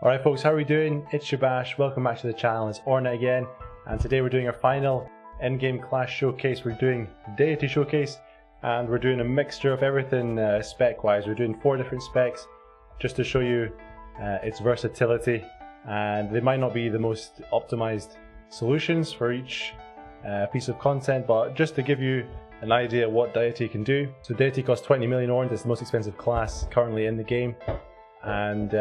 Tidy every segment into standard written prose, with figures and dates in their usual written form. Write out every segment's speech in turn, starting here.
Alright folks, how are we doing? It's Shabash, welcome back to the channel. It's Orna again, and today we're doing our final endgame class showcase. We're doing Deity showcase, and we're doing a mixture of everything spec wise. We're doing 4 different specs just to show you its versatility, and they might not be the most optimized solutions for each piece of content, but just to give you an idea what Deity can do. So Deity costs 20 million Orns. It's the most expensive class currently in the game. And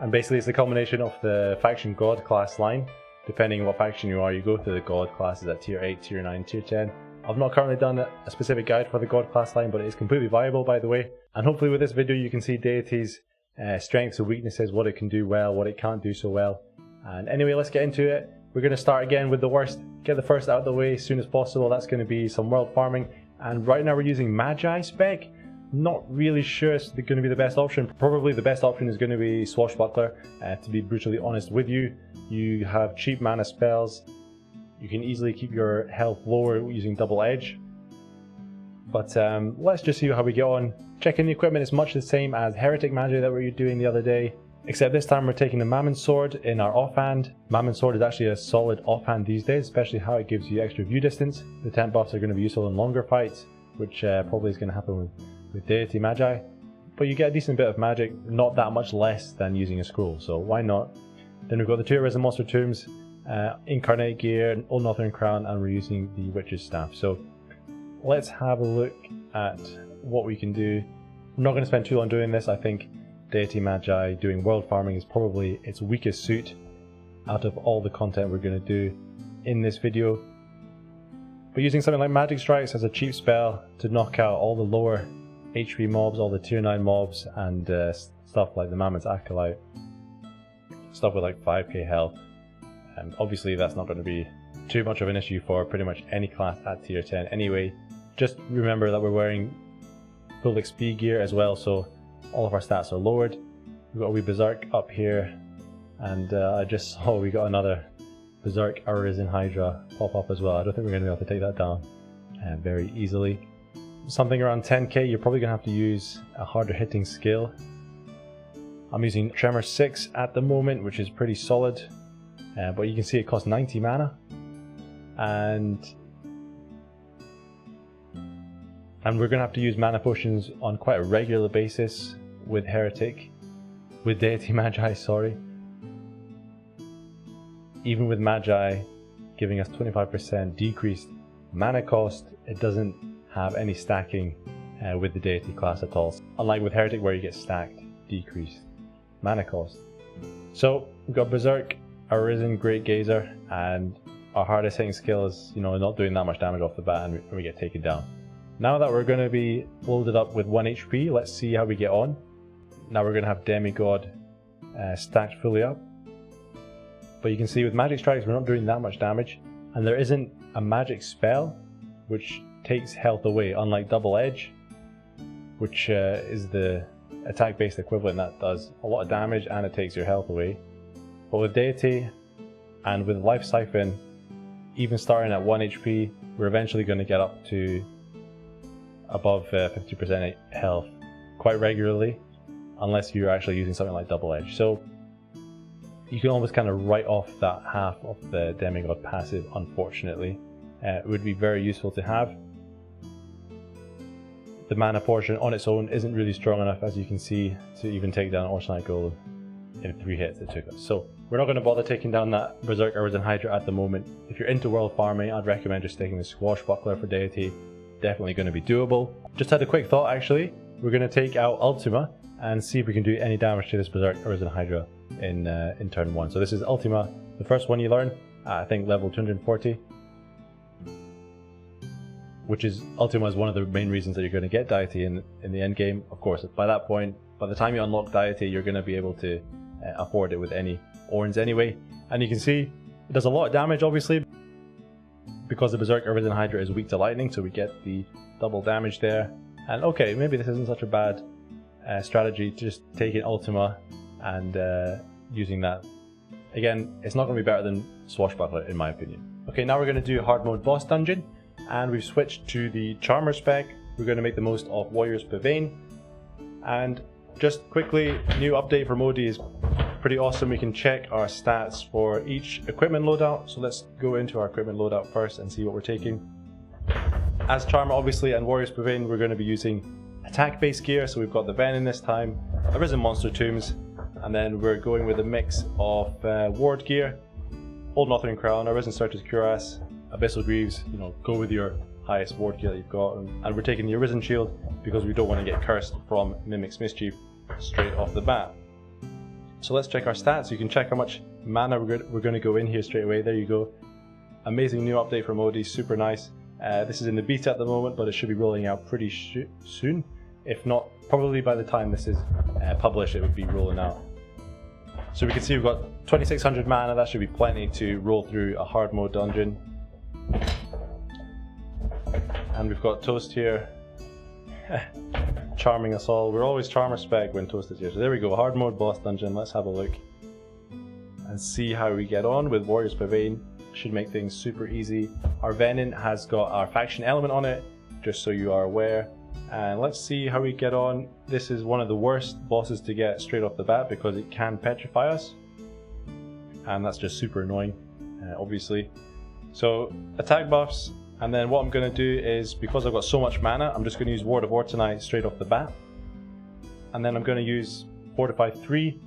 basically it's the culmination of the faction god class line. Depending on what faction you are, you go through the god classes at tier 8, tier 9, tier 10. I've not currently done a specific guide for the god class line, but it is completely viable, by the way. And hopefully with this video you can see Deity's strengths and weaknesses, what it can do well, what it can't do so well. And anyway, let's get into it. We're going to start again with the worst, get the first out of the way as soon as possible. That's going to be some world farming. And right now we're using Magi spec. Not really sure it's going to be the best option. Probably the best option is going to be Swashbuckler. To be brutally honest with you, you have cheap mana spells. You can easily keep your health lower using double edge. But let's just see how we get on. Checking the equipment is much the same as Heretic Magi that we were doing the other day, except this time we're taking the Mammon Sword in our offhand. Mammon Sword is actually a solid offhand these days, especially how it gives you extra view distance. The temp buffs are going to be useful in longer fights, which probably is going to happen with Deity Magi, but you get a decent bit of magic, not that much less than using a scroll, so why not? Then we've got the 2 Arisen Monster Tombs, Incarnate Gear, Old Northern Crown, and we're using the Witch's Staff. So let's have a look at what we can do. I'm not going to spend too long doing this. I think Deity Magi doing world farming is probably its weakest suit out of all the content we're going to do in this video. But using something like Magic Strikes as a cheap spell to knock out all the lower HP mobs, all the tier 9 mobs, and stuff like the Mammoth's Acolyte, stuff with like 5k health. Obviously that's not going to be too much of an issue for pretty much any class at tier 10 anyway. Just remember that we're wearing full XP gear as well, so all of our stats are lowered. We've got a wee Berserk up here, and I just saw we got another Berserk Arisen Hydra pop up as well. I don't think we're going to be able to take that down very easily. Something around 10k, you're probably going to have to use a harder hitting skill. I'm using Tremor 6 at the moment, which is pretty solid, but you can see it costs 90 mana, and we're going to have to use mana potions on quite a regular basis with Deity Magi, sorry. Even with Magi giving us 25% decreased mana cost, it doesn't have any stacking with the Deity class at all, unlike with Heretic where you get stacked decreased mana cost. So we've got Berserk, Arisen, Great Gazer, and our hardest hitting skill is, you know, not doing that much damage off the bat, and we get taken down. Now that we're going to be loaded up with 1 HP, let's see how we get on. Now we're going to have Demigod stacked fully up, but you can see with Magic Strikes we're not doing that much damage, and there isn't a magic spell which takes health away, unlike Double Edge, which is the attack based equivalent that does a lot of damage and it takes your health away. But with Deity and with Life Siphon, even starting at 1 HP, we're eventually going to get up to above 50% health quite regularly, unless you're actually using something like Double Edge. So you can almost kind of write off that half of the Demigod passive, unfortunately. It would be very useful to have. The mana portion on its own isn't really strong enough, as you can see, to even take down Orna Golem in 3 hits it took us. So we're not going to bother taking down that Berserk Arisen Hydra at the moment. If you're into world farming, I'd recommend just taking the Swashbuckler for Deity. Definitely going to be doable. Just had a quick thought actually. We're going to take out Ultima and see if we can do any damage to this Berserk Arisen Hydra in turn 1. So this is Ultima, the first one you learn at, I think, level 240. Which is, Ultima is one of the main reasons that you're going to get Deity in the end game. Of course, by that point, by the time you unlock Deity, you're going to be able to afford it with any Orns anyway. And you can see it does a lot of damage, obviously, because the Berserk Arisen Hydra is weak to lightning, so we get the double damage there. And okay, maybe this isn't such a bad strategy, just taking Ultima and using that. Again, it's not going to be better than Swashbuckler in my opinion. Okay, now we're going to do hard mode boss dungeon, and we've switched to the Charmer spec. We're going to make the most of Warrior's Pavane, and just quickly, new update for Modi is pretty awesome. We can check our stats for each equipment loadout. So let's go into our equipment loadout first and see what we're taking. As Charmer obviously and Warriors Pavane, we're going to be using attack based gear. So we've got the Venom this time, Arisen Monster Tombs, and then we're going with a mix of ward gear, Old Northern Crown, Arisen Certus Cuirass, Abyssal Greaves. You know, go with your highest ward gear that you've got, and we're taking the Arisen Shield because we don't want to get cursed from Mimic's Mischief straight off the bat. So let's check our stats. You can check how much mana we're going to go in here straight away. There you go. Amazing new update from Odie, super nice. This is in the beta at the moment, but it should be rolling out pretty soon. If not, probably by the time this is published, it would be rolling out. So we can see we've got 2600 mana. That should be plenty to roll through a hard mode dungeon. And we've got Toast here, charming us all. We're always Charmer spec when Toast is here. So there we go, hard mode boss dungeon. Let's have a look and see how we get on with Warriors Pavane. Should make things super easy. Our Venom has got our faction element on it, just so you are aware. And let's see how we get on. This is one of the worst bosses to get straight off the bat because it can petrify us, and that's just super annoying, obviously. So attack buffs, and then what I'm going to do is, because I've got so much mana, I'm just going to use Ward of Ortonite straight off the bat, and then I'm going to use Fortify 3,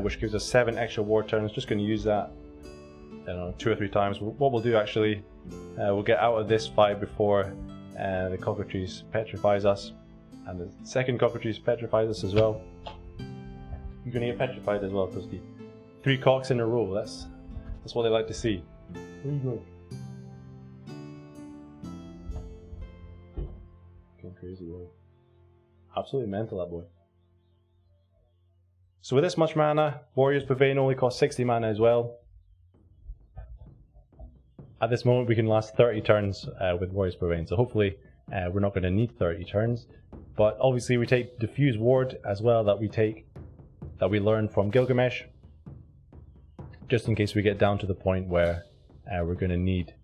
which gives us 7 extra ward turns. Just going to use that, I don't know, 2 or 3 times. What we'll do actually, we'll get out of this fight before the Cockatrice petrifies us, and the second Cockatrice petrifies us as well. You're going to get petrified as well, Toasty. 3 cocks in a row, that's what they like to see. Where are you going? Going crazy, boy. Absolutely mental, that boy. So with this much mana, Warriors Pavane only cost 60 mana as well. At this moment we can last 30 turns with Warriors Pavane, so hopefully we're not going to need 30 turns. But obviously we take Diffuse Ward as well, that we learn from Gilgamesh, just in case we get down to the point where we're going to need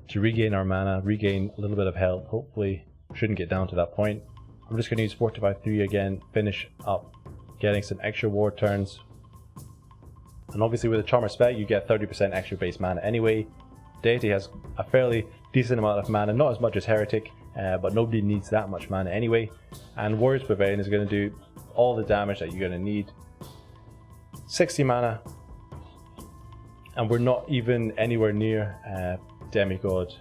to regain our mana, regain a little bit of health. Hopefully shouldn't get down to that point. I'm just going to use Fortify 3 again, finish up getting some extra ward turns. And obviously with the Charmer spec you get 30% extra base mana anyway. Deity has a fairly decent amount of mana, not as much as Heretic, but nobody needs that much mana anyway. And Warriors Pavane is going to do all the damage that you're going to need. 60 mana, and we're not even anywhere near Demigod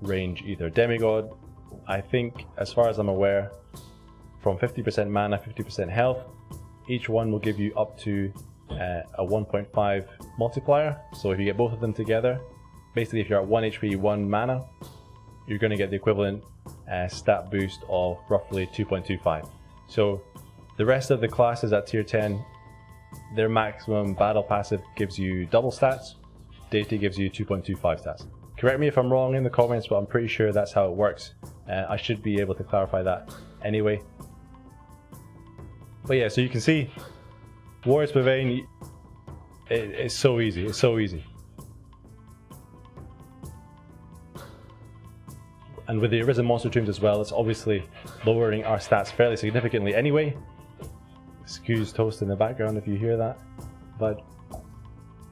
range either. Demigod, I think, as far as I'm aware, from 50% mana, 50% health, each one will give you up to a 1.5 multiplier. So if you get both of them together, basically if you're at 1 HP, 1 mana, you're going to get the equivalent stat boost of roughly 2.25. So the rest of the classes at tier 10, their maximum battle passive gives you double stats. Deity gives you 2.25 stats. Correct me if I'm wrong in the comments, but I'm pretty sure that's how it works. I should be able to clarify that anyway. But yeah, so you can see Warriors Pavane, it's so easy, it's so easy. And with the Arisen Monster Tombs as well, it's obviously lowering our stats fairly significantly anyway. Excuse Toast in the background if you hear that. But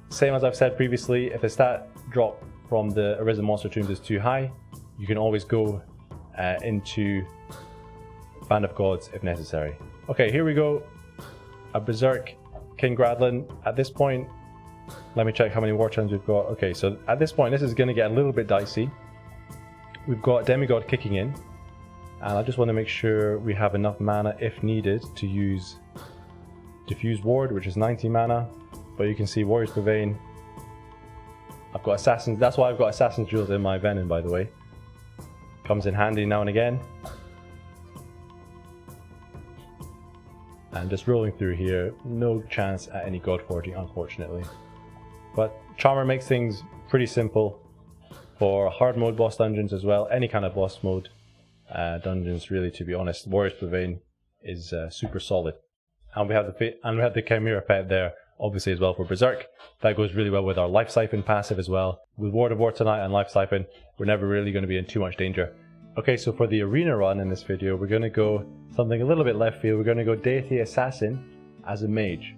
same as I've said previously, if a stat drop from the Arisen Monster Tombs is too high, you can always go into Band of Gods if necessary. Okay, here we go. A Berserk King Gradlin. At this point, let me check how many war turns we've got. Okay, so at this point, this is going to get a little bit dicey. We've got Demigod kicking in, and I just want to make sure we have enough mana if needed to use Diffuse Ward, which is 90 mana. But you can see Warriors Pavane, I've got Assassins, that's why I've got Assassin's Jewels in my Venom, by the way. Comes in handy now and again. And just rolling through here, no chance at any God Forging, unfortunately. But Charmer makes things pretty simple for hard mode boss dungeons as well, any kind of boss mode dungeons really, to be honest. Warriors Pavane is super solid. And we have the Chimera pet there, obviously, as well for Berserk. That goes really well with our Life Siphon passive as well. With Ward of Ortonite and Life Siphon, we're never really going to be in too much danger. Okay, so for the arena run in this video, we're going to go something a little bit left field. We're going to go Deity Assassin as a mage.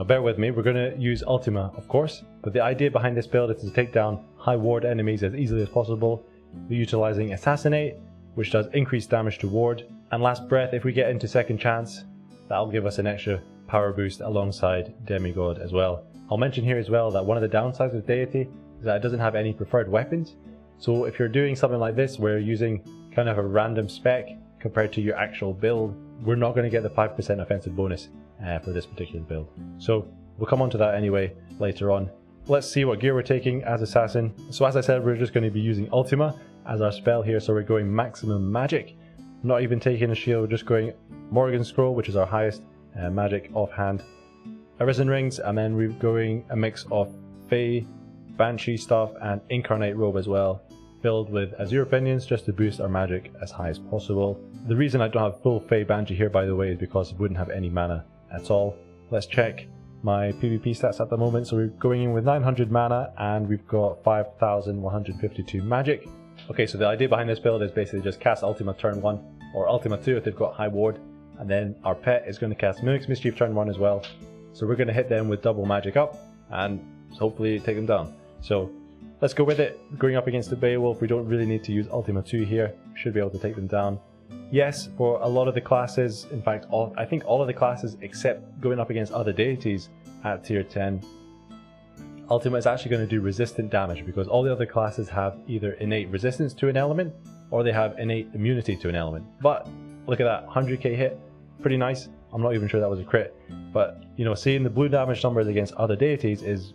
Now bear with me, we're going to use Ultima of course, but the idea behind this build is to take down high ward enemies as easily as possible. We're utilising Assassinate, which does increased damage to ward, and Last Breath if we get into second chance, that'll give us an extra power boost alongside Demigod as well. I'll mention here as well that one of the downsides of Deity is that it doesn't have any preferred weapons, so if you're doing something like this where you're using kind of a random spec compared to your actual build, we're not going to get the 5% offensive bonus for this particular build. So we'll come on to that anyway later on. Let's see what gear we're taking as Assassin. So as I said, we're just going to be using Ultima as our spell here, so we're going maximum magic. Not even taking a shield, we're just going Morrigan Scroll, which is our highest magic offhand. Arisen Rings, and then we're going a mix of Fey, Banshee stuff, and Incarnate Robe as well, filled with Azure Pinions just to boost our magic as high as possible. The reason I don't have full Fey Banshee here, by the way, is because it wouldn't have any mana at all. Let's check my PvP stats at the moment. So we're going in with 900 mana and we've got 5152 magic. Okay, so the idea behind this build is basically just cast Ultima turn 1 or Ultima 2 if they've got high ward, and then our pet is going to cast Mimic's Mischief turn 1 as well. So we're going to hit them with double magic up and hopefully take them down. So let's go with it. Going up against the Beowulf, we don't really need to use Ultima 2 here. We should be able to take them down. Yes, for a lot of the classes, in fact I think all of the classes except going up against other deities at tier 10, Ultima is actually going to do resistant damage because all the other classes have either innate resistance to an element or they have innate immunity to an element. But look at that, 100k hit, pretty nice. I'm not even sure that was a crit, but you know, seeing the blue damage numbers against other deities is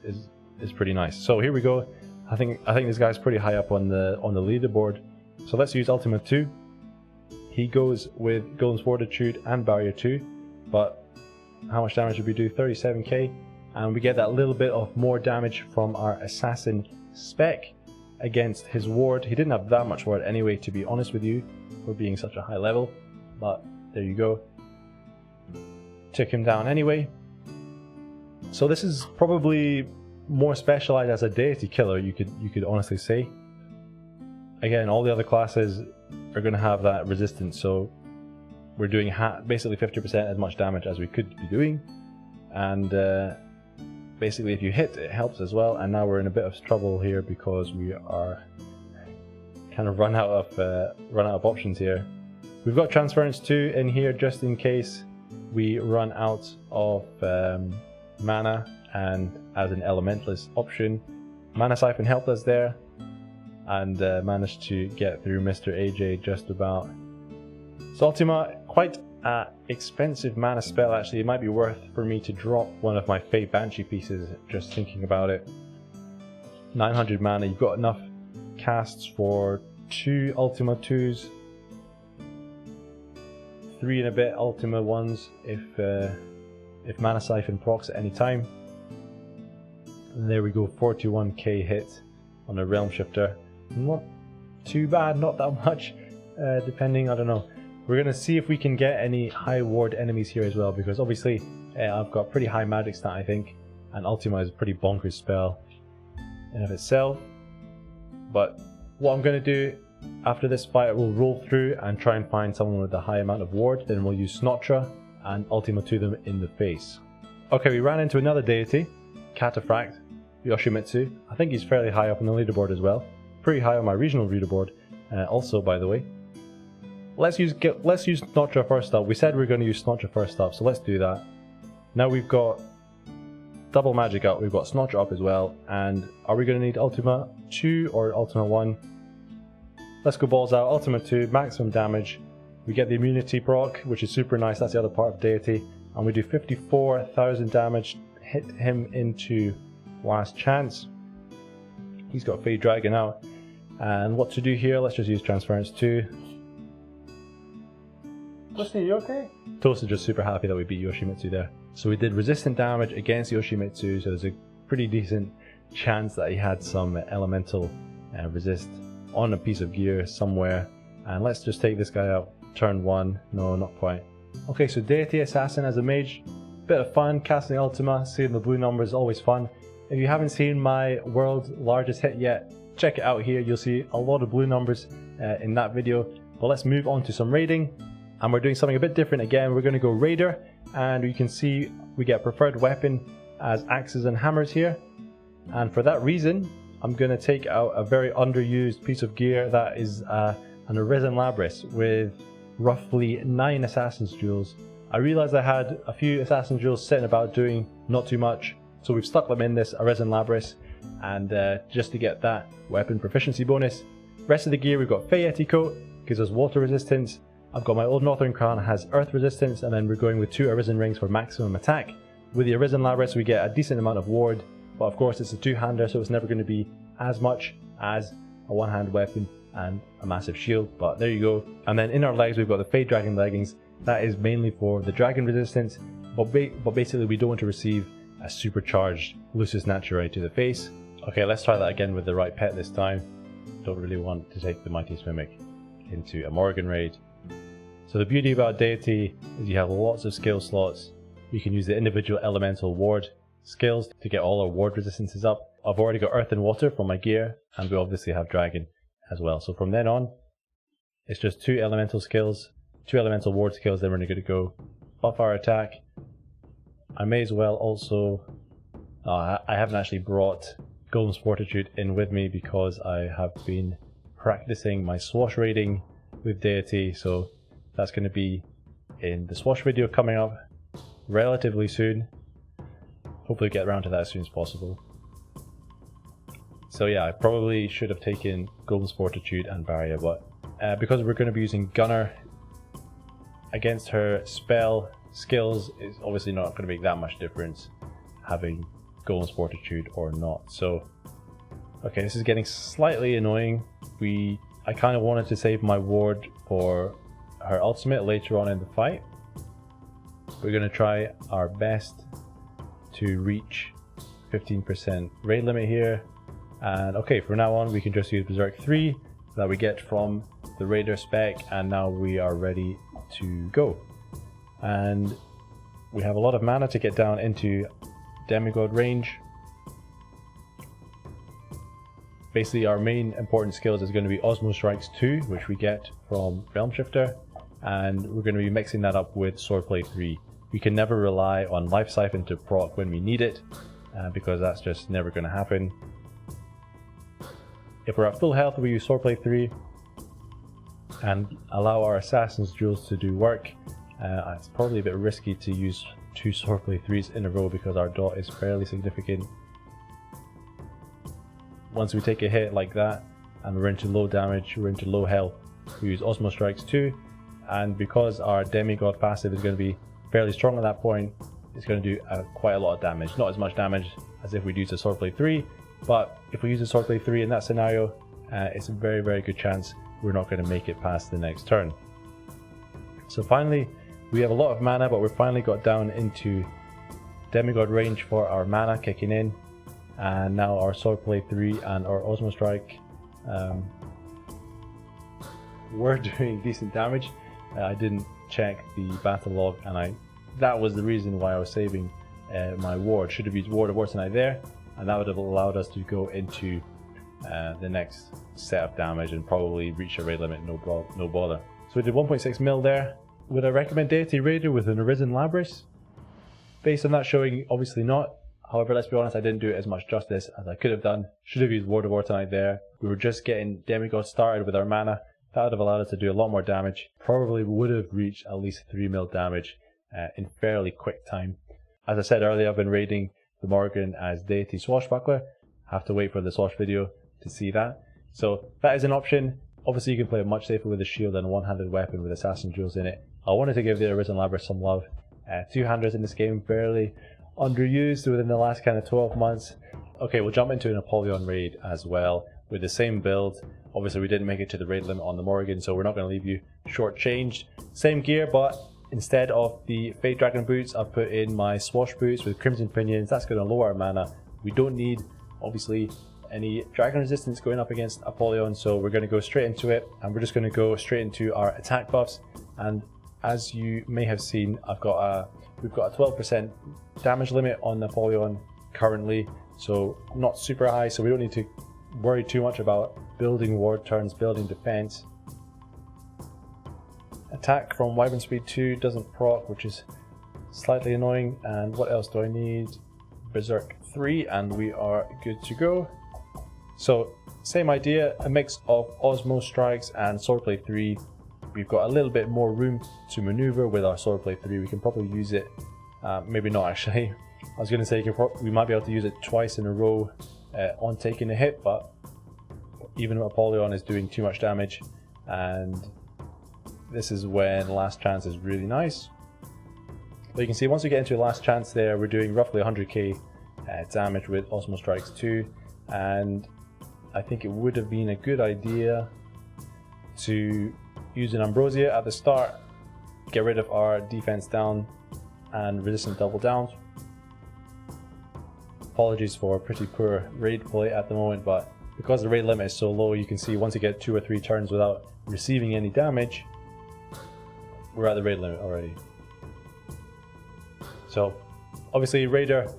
pretty nice. So here we go. I think this guy's pretty high up on the leaderboard. So let's use Ultima 2. He goes with Golem's Fortitude and Barrier 2, but how much damage did we do? 37k, and we get that little bit of more damage from our Assassin spec against his ward. He didn't have that much ward anyway, to be honest with you, for being such a high level, but there you go. Took him down anyway. So this is probably more specialized as a deity killer, you could honestly say. Again, all the other classes are going to have that resistance, so we're doing basically 50% as much damage as we could be doing, and basically if you hit, it helps as well. And now we're in a bit of trouble here because we are kind of run out of options here. We've got Transference 2 in here just in case we run out of mana, and as an elementalist option. Mana Siphon helped us there, and managed to get through Mr. AJ just about. So Ultima, quite an expensive mana spell actually. It might be worth for me to drop one of my Fey Banshee pieces, just thinking about it. 900 mana, you've got enough casts for 2 Ultima 2s, 3 and a bit Ultima 1s if Mana Siphon procs at any time. And there we go, 41k hit on a Realm Shifter. Not too bad, not that much, depending, I don't know. We're going to see if we can get any high ward enemies here as well, because obviously I've got pretty high magic stat, I think, and Ultima is a pretty bonkers spell in of itself. But what I'm going to do after this fight, we'll roll through and try and find someone with a high amount of ward, then we'll use Snotra and Ultima to them in the face. Okay, we ran into another deity, Cataphract, Yoshimitsu. I think he's fairly high up on the leaderboard as well. Pretty high on my regional leaderboard also, by the way. Let's use Snotra first up. We said we were going to use Snotra first up, so let's do that. Now we've got double magic up, we've got Snotra up as well, and are we going to need Ultima 2 or Ultima 1? Let's go balls out. Ultima 2, maximum damage. We get the immunity proc, which is super nice. That's the other part of Deity. And we do 54,000 damage. Hit him into last chance. He's got Fey Dragon out. And what to do here? Let's just use Transference 2. Listen, you okay? Toast is just super happy that we beat Yoshimitsu there. So we did resistant damage against Yoshimitsu, so there's a pretty decent chance that he had some elemental resist on a piece of gear somewhere. And let's just take this guy out. Turn 1. No, not quite. Okay, so Deity Assassin as a mage. Bit of fun, casting Ultima, seeing the blue numbers, always fun. If you haven't seen my world's largest hit yet, check it out here. You'll see a lot of blue numbers in that video. But let's move on to some raiding. And we're doing something a bit different again. We're going to go Raider, and you can see we get preferred weapon as axes and hammers here. And for that reason, I'm going to take out a very underused piece of gear that is an Arisen Labrys with roughly 9 Assassin's Jewels. I realised I had a few Assassin's Jewels sitting about doing not too much, so we've stuck them in this Arisen Labrys, and just to get that weapon proficiency bonus. Rest of the gear, we've got Fayeti Coat, gives us water resistance. I've got my old Northern Crown, has earth resistance, and then we're going with 2 Arisen Rings for maximum attack. With the Arisen Labrys we get a decent amount of ward, but of course it's a 2-hander, so it's never going to be as much as a 1-hand weapon and a massive shield, but there you go. And then in our legs we've got the Fade Dragon leggings. That is mainly for the dragon resistance, but basically we don't want to receive a supercharged Lucis Naturae to the face. Okay, let's try that again with the right pet this time. Don't really want to take the Mightiest Mimic into a Morrigan raid. So the beauty about Deity is you have lots of skill slots. You can use the individual elemental ward skills to get all our ward resistances up. I've already got earth and water from my gear, and we obviously have dragon as well. So from then on, it's just 2 elemental skills, 2 elemental ward skills, then we're going to go buff our attack. I may as well also... I haven't actually brought Golem's Fortitude in with me because I have been practicing my swash raiding with Deity, so that's going to be in the swash video coming up relatively soon. Hopefully get around to that as soon as possible. So yeah, I probably should have taken Golem's Fortitude and Barrier, but because we're going to be using Gunner against her spell skills, it's obviously not going to make that much difference having Golem's Fortitude or not. So, okay, this is getting slightly annoying. I kind of wanted to save my ward for her ultimate later on in the fight. We're going to try our best to reach 15% raid limit here. And okay, from now on we can just use Berserk 3 that we get from the Raider spec, and now we are ready to go. And we have a lot of mana to get down into demigod range. Basically our main important skills is going to be Osmo Strikes 2, which we get from Realm Shifter, and we're going to be mixing that up with Swordplay 3. We can never rely on Life Siphon to proc when we need it, because that's just never going to happen. If we're at full health, we use Swordplay 3 and allow our Assassin's Jewels to do work. It's probably a bit risky to use 2 Swordplay 3s in a row because our dot is fairly significant. Once we take a hit like that and we're into low damage, we're into low health, we use Osmo Strikes 2, and because our demigod passive is going to be fairly strong at that point, it's going to do quite a lot of damage. Not as much damage as if we'd use a Swordplay 3, but if we use a Swordplay 3 in that scenario, it's a very, very good chance we're not going to make it past the next turn. So finally, we have a lot of mana, but we've finally got down into demigod range for our mana kicking in, and now our Swordplay 3 and our Osmo Strike were doing decent damage. I didn't check the battle log, and that was the reason why I was saving my ward. Should have used Ward of Wartonight there, and that would have allowed us to go into the next set of damage and probably reach a raid limit no bother. So we did 1.6 mil there. Would I recommend Deity Raider with an Arisen Labrys? Based on that showing, obviously not. However, let's be honest, I didn't do it as much justice as I could have done. Should have used Ward of Wartonight there. We were just getting demigod started with our mana. That would have allowed us to do a lot more damage. Probably would have reached at least 3 mil damage in fairly quick time. As I said earlier, I've been raiding the Morrigan as Deity Swashbuckler. Have to wait for the Swash video to see that. So that is an option. Obviously you can play it much safer with a shield and a one-handed weapon with Assassin Jewels in it. I wanted to give the Arisen Labrys some love. 2-handers in this game, fairly underused within the last kind of 12 months. Okay, we'll jump into an Apollyon raid as well with the same build. Obviously we didn't make it to the raid limit on the Morrigan, so we're not going to leave you shortchanged. Same gear, but instead of the Fate Dragon boots, I've put in my Swash boots with Crimson Pinions. That's going to lower our mana. We don't need, obviously, any dragon resistance going up against Apollyon, so we're going to go straight into it, and we're just going to go straight into our attack buffs. And as you may have seen, we've got a 12% damage limit on Apollyon currently, so not super high, so we don't need to worry too much about building ward turns, building defense. Attack from Wyvern Speed 2 doesn't proc, which is slightly annoying. And what else do I need? Berserk 3, and we are good to go. So same idea, a mix of Osmo strikes and Swordplay 3. We've got a little bit more room to maneuver with our Swordplay 3. We can probably use it, maybe not actually. I was going to say we might be able to use it twice in a row on taking a hit, but even Apollyon is doing too much damage, and this is when Last Chance is really nice. But you can see once we get into Last Chance there, we're doing roughly 100k damage with Osmo Strikes 2, and I think it would have been a good idea to use an Ambrosia at the start, get rid of our defense down and resistant double downs. Apologies for pretty poor raid play at the moment, but because the raid limit is so low, you can see once you get 2 or 3 turns without receiving any damage, we're at the raid limit already. So obviously Raider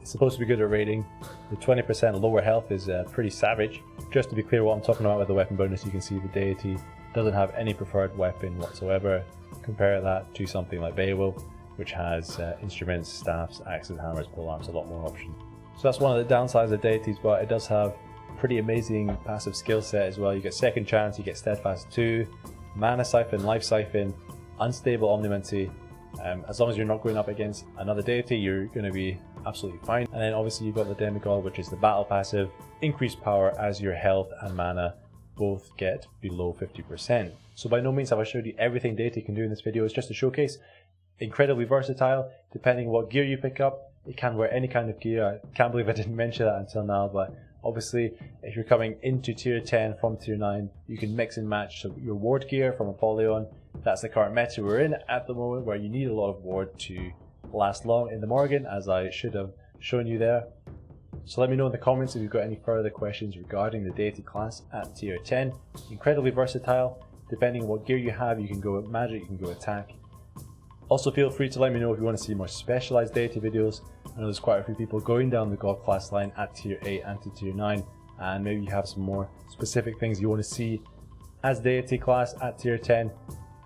is supposed to be good at raiding. The 20% lower health is pretty savage. Just to be clear what I'm talking about with the weapon bonus, you can see the Deity doesn't have any preferred weapon whatsoever. Compare that to something like Beowulf, which has instruments, staffs, axes, hammers, polearms, a lot more options. So that's one of the downsides of Deities, but it does have pretty amazing passive skill set as well. You get Second Chance, you get Steadfast 2, Mana Siphon, Life Siphon, Unstable Omnimancy. As long as you're not going up against another Deity, you're going to be absolutely fine. And then obviously you've got the Demigod, which is the battle passive, increased power as your health and mana both get below 50%. So by no means have I showed you everything Deity can do in this video. It's just a showcase. Incredibly versatile, depending on what gear you pick up. It can wear any kind of gear. I can't believe I didn't mention that until now, but obviously if you're coming into tier 10 from tier 9, you can mix and match your ward gear from Apollyon. That's the current meta we're in at the moment, where you need a lot of ward to last long in the Morrigan, as I should have shown you there. So let me know in the comments if you've got any further questions regarding the Deity class at tier 10. Incredibly versatile. Depending on what gear you have, you can go with magic, you can go attack. Also feel free to let me know if you want to see more specialized Deity videos. I know there's quite a few people going down the God class line at tier 8 and to tier 9, and maybe you have some more specific things you want to see as Deity class at tier 10.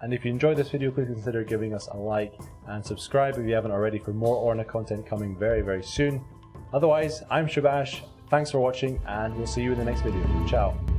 And if you enjoyed this video, please consider giving us a like and subscribe if you haven't already for more Orna content coming very, very soon. Otherwise, I'm Shabash, thanks for watching, and we'll see you in the next video. Ciao.